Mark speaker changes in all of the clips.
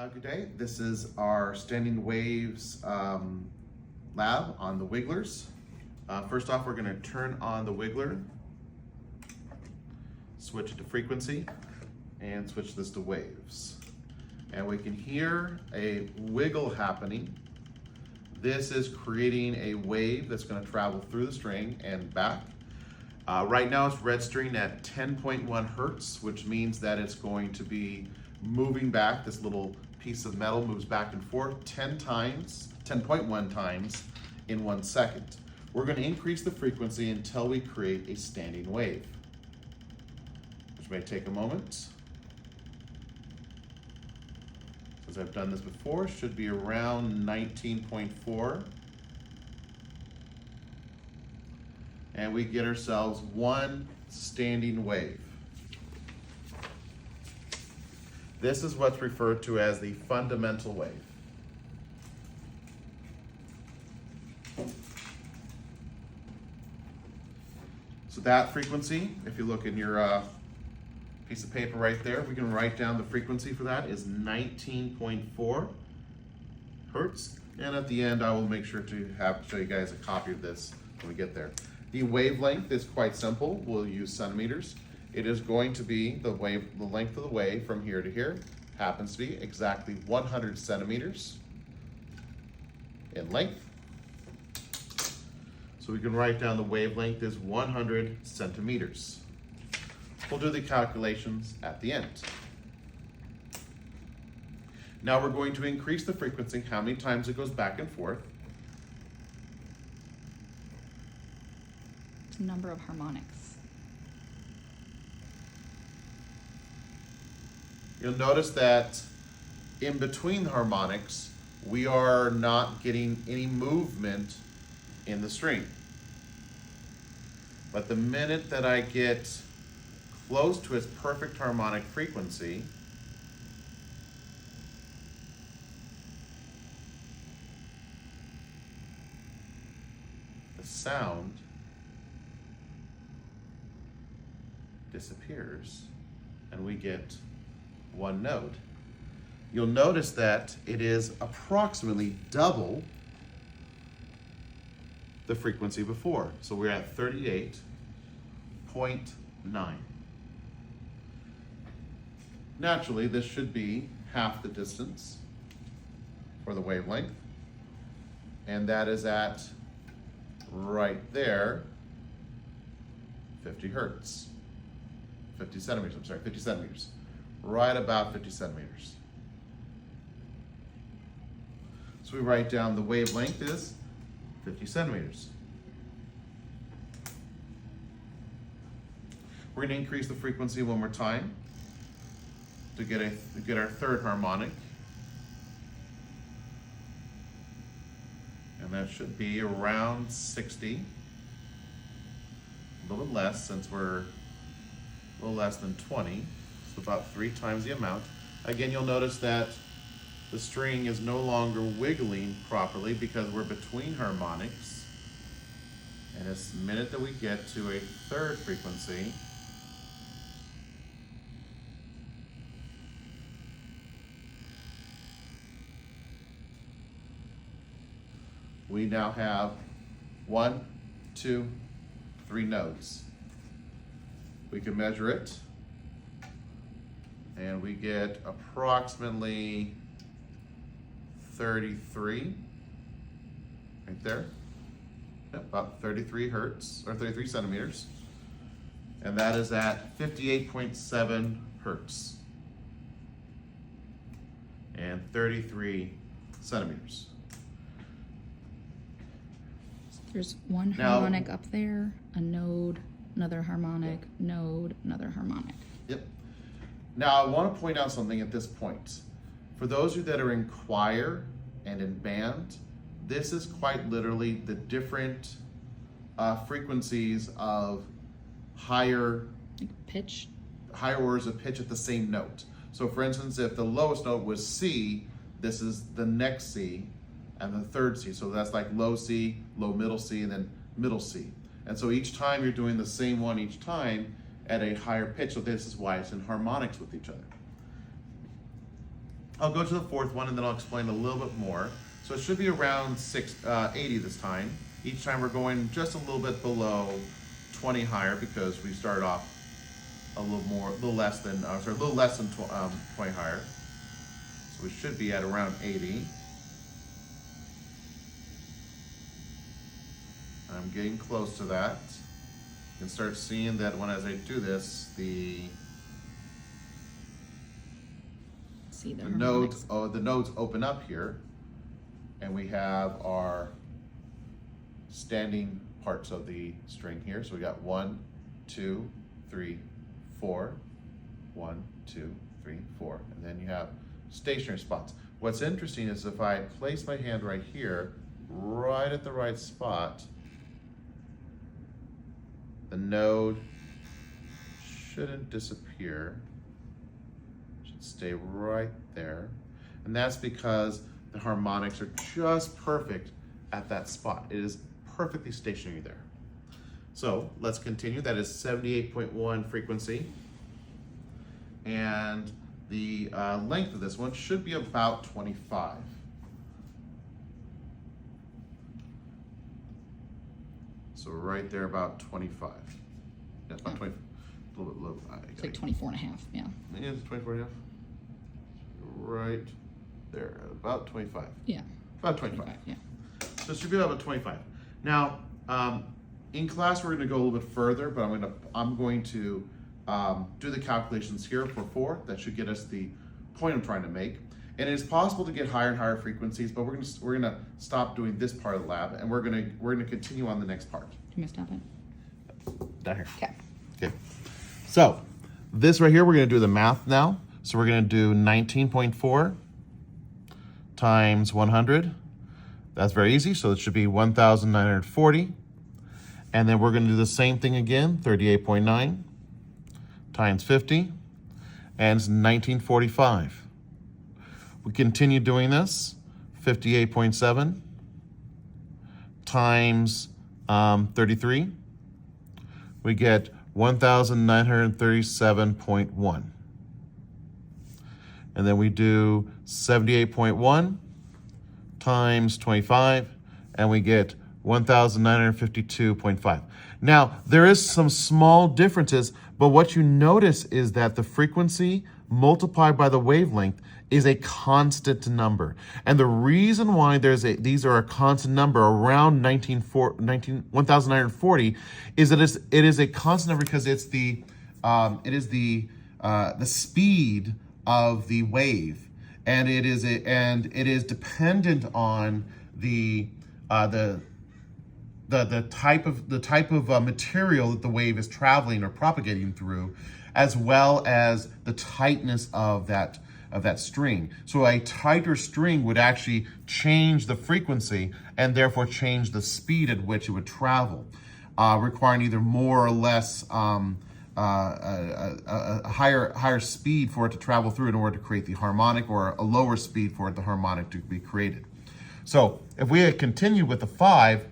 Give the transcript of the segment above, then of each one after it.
Speaker 1: Good day. This is our standing waves lab on the wigglers. First off, we're going to turn on the wiggler, switch it to frequency, and switch this to waves. And we can hear a wiggle happening. This is creating a wave that's going to travel through the string and back. Right now it's registering at 10.1 hertz, which means that it's going to be moving back. This little piece of metal moves back and forth 10.1 times in 1 second. We're going to increase the frequency until we create a standing wave, which may take a moment. As I've done this before, should be around 19.4. And we get ourselves one standing wave. This is what's referred to as the fundamental wave. So that frequency, if you look in your piece of paper right there, we can write down the frequency for that is 19.4 hertz. And at the end, I will make sure to show you guys a copy of this when we get there. The wavelength is quite simple. We'll use centimeters. It is going to be the length of the wave from here to here happens to be exactly 100 centimeters in length. So we can write down the wavelength is 100 centimeters. We'll do the calculations at the end. Now we're going to increase the frequency, how many times it goes back and forth.
Speaker 2: Number of harmonics.
Speaker 1: You'll notice that in between the harmonics, we are not getting any movement in the string. But the minute that I get close to its perfect harmonic frequency, the sound disappears and we get one note. You'll notice that it is approximately double the frequency before. So we're at 38.9. Naturally, this should be half the distance for the wavelength, and that is at right there 50 hertz. 50 centimeters, I'm sorry, 50 centimeters. Right about 50 centimeters. So we write down the wavelength is 50 centimeters. We're going to increase the frequency one more time to get our third harmonic. And that should be around 60. A little bit less since we're a little less than 20. So about 3 times the amount. Again, you'll notice that the string is no longer wiggling properly because we're between harmonics. And it's the minute that we get to a third frequency, we now have 1, 2, 3 notes. We can measure it, and we get approximately 33 right there. Yep, about 33 hertz or 33 centimeters, and that is at 58.7 hertz and 33 centimeters.
Speaker 2: There's one harmonic up there, a node, another harmonic, node, another harmonic.
Speaker 1: Yep. Now I want to point out something at this point. For those of you that are in choir and in band, this is quite literally the different frequencies of higher
Speaker 2: Pitch.
Speaker 1: higher orders of pitch at the same note. So for instance, if the lowest note was C, this is the next C and the third C. So that's like low C, low middle C, and then middle C. And so each time you're doing the same one each time at a higher pitch. So this is why it's in harmonics with each other. I'll go to the fourth one and then I'll explain a little bit more. So it should be around 80 this time. Each time we're going just a little bit below 20 higher because we started off a little less than 20 higher. So we should be at around 80. I'm getting close to that. You can start seeing that as I do this, the nodes open up here, and we have our standing parts of the string here. So we got 1, 2, 3, 4, 1, 2, 3, 4, and then you have stationary spots. What's interesting is if I place my hand right here, right at the right spot, the node shouldn't disappear. Should stay right there. And that's because the harmonics are just perfect at that spot. It is perfectly stationary there. So let's continue. That is 78.1 frequency. And the length of this one should be about 25. So right there, about 25. Yeah, about 20, a little bit low.
Speaker 2: It's like 24 and a half, yeah.
Speaker 1: Yeah, it's 24 and a half. Right there, about 25.
Speaker 2: Yeah.
Speaker 1: About 25.
Speaker 2: Yeah.
Speaker 1: So it should be about 25. Now, in class, we're gonna go a little bit further, but I'm going to do the calculations here for 4. That should get us the point I'm trying to make. And it is possible to get higher and higher frequencies, but we're gonna stop doing this part of the lab, and we're gonna continue on the next part.
Speaker 2: Can we stop it?
Speaker 1: Down here.
Speaker 2: Okay.
Speaker 1: Okay. So this right here, we're gonna do the math now. So we're gonna do 19.4 times 100. That's very easy. So it should be 1,940. And then we're gonna do the same thing again, 38.9 times 50, and it's 1945. We continue doing this, 58.7 times 33. We get 1,937.1. And then we do 78.1 times 25, and we get 1,952.5. Now, there is some small differences, but what you notice is that the frequency multiplied by the wavelength is a constant number. And the reason why these are a constant number around 1,940 is that it is a constant number because it's the speed of the wave, and it is dependent on the type of material that the wave is traveling or propagating through, as well as the tightness of that string. So a tighter string would actually change the frequency and therefore change the speed at which it would travel, requiring either more or less a higher speed for it to travel through in order to create the harmonic, or a lower speed for the harmonic to be created. So if we had continued with the 5,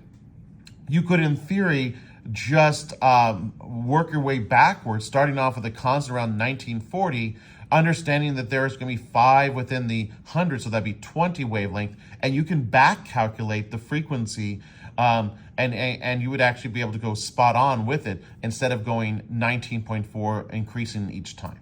Speaker 1: you could, in theory, just work your way backwards, starting off with a constant around 1940, understanding that there is going to be 5 within the 100, so that'd be 20 wavelength, and you can back calculate the frequency, and you would actually be able to go spot on with it instead of going 19.4, increasing each time.